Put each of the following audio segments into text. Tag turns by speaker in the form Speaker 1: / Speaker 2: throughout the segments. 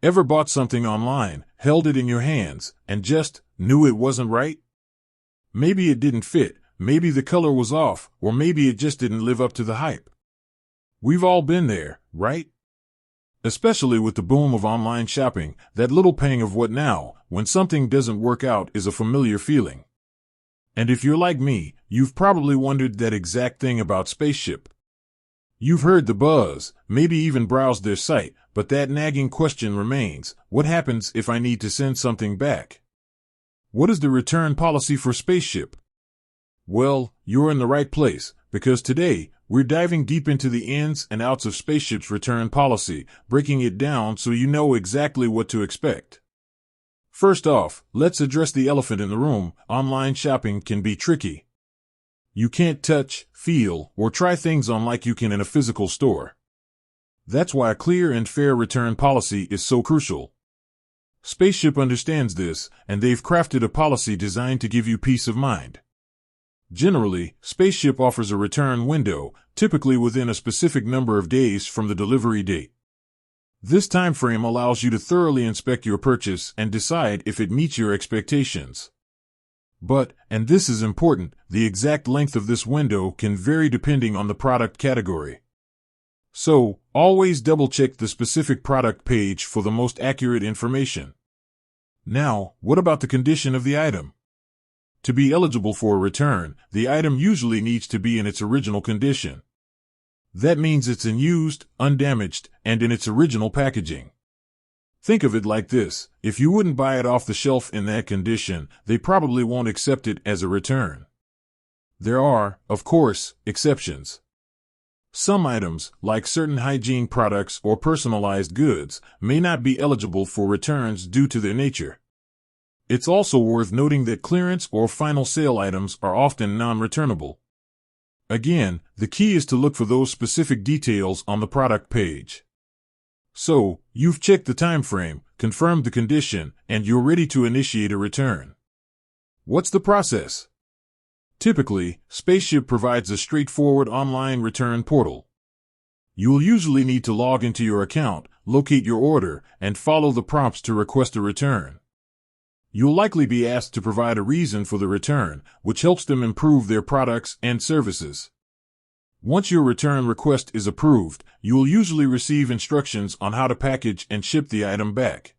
Speaker 1: Ever bought something online, held it in your hands, and just knew it wasn't right? Maybe it didn't fit, maybe the color was off, or maybe it just didn't live up to the hype. We've all been there, right? Especially with the boom of online shopping, that little pang of what now, when something doesn't work out, is a familiar feeling. And if you're like me, you've probably wondered that exact thing about Spaceship. You've heard the buzz, maybe even browsed their site, but that nagging question remains: what happens if I need to send something back? What is the return policy for Spaceship? Well, you're in the right place, because today, we're diving deep into the ins and outs of Spaceship's return policy, breaking it down so you know exactly what to expect. First off, let's address the elephant in the room: online shopping can be tricky. You can't touch, feel, or try things on like you can in a physical store. That's why a clear and fair return policy is so crucial. Spaceship understands this, and they've crafted a policy designed to give you peace of mind. Generally, Spaceship offers a return window, typically within a specific number of days from the delivery date. This time frame allows you to thoroughly inspect your purchase and decide if it meets your expectations. But, and this is important, the exact length of this window can vary depending on the product category. So, always double-check the specific product page for the most accurate information. Now, what about the condition of the item? To be eligible for a return, the item usually needs to be in its original condition. That means it's unused, undamaged, and in its original packaging. Think of it like this: if you wouldn't buy it off the shelf in that condition, they probably won't accept it as a return. There are, of course, exceptions. Some items, like certain hygiene products or personalized goods, may not be eligible for returns due to their nature. It's also worth noting that clearance or final sale items are often non-returnable. Again, the key is to look for those specific details on the product page. So, you've checked the time frame, confirmed the condition, and you're ready to initiate a return. What's the process? Typically, Spaceship provides a straightforward online return portal. You'll usually need to log into your account, locate your order, and follow the prompts to request a return. You'll likely be asked to provide a reason for the return, which helps them improve their products and services. Once your return request is approved, you will usually receive instructions on how to package and ship the item back.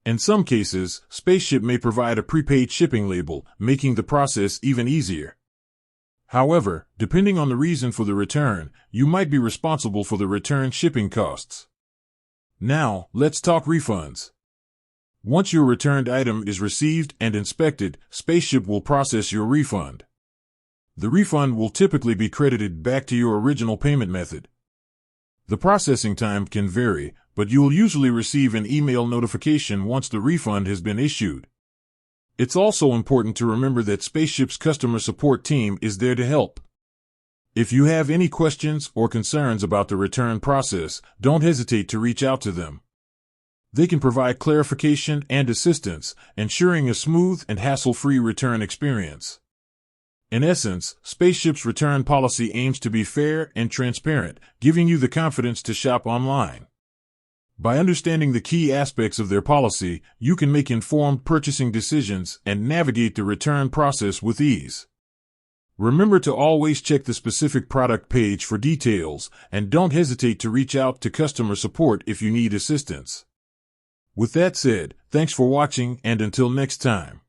Speaker 1: In some cases, Spaceship may provide a prepaid shipping label, making the process even easier. However, depending on the reason for the return, you might be responsible for the return shipping costs. Now, let's talk refunds. Once your returned item is received and inspected, Spaceship will process your refund. The refund will typically be credited back to your original payment method. The processing time can vary, but you will usually receive an email notification once the refund has been issued. It's also important to remember that Spaceship's customer support team is there to help. If you have any questions or concerns about the return process, don't hesitate to reach out to them. They can provide clarification and assistance, ensuring a smooth and hassle-free return experience. In essence, Spaceship's return policy aims to be fair and transparent, giving you the confidence to shop online. By understanding the key aspects of their policy, you can make informed purchasing decisions and navigate the return process with ease. Remember to always check the specific product page for details, and don't hesitate to reach out to customer support if you need assistance. With that said, thanks for watching, and until next time.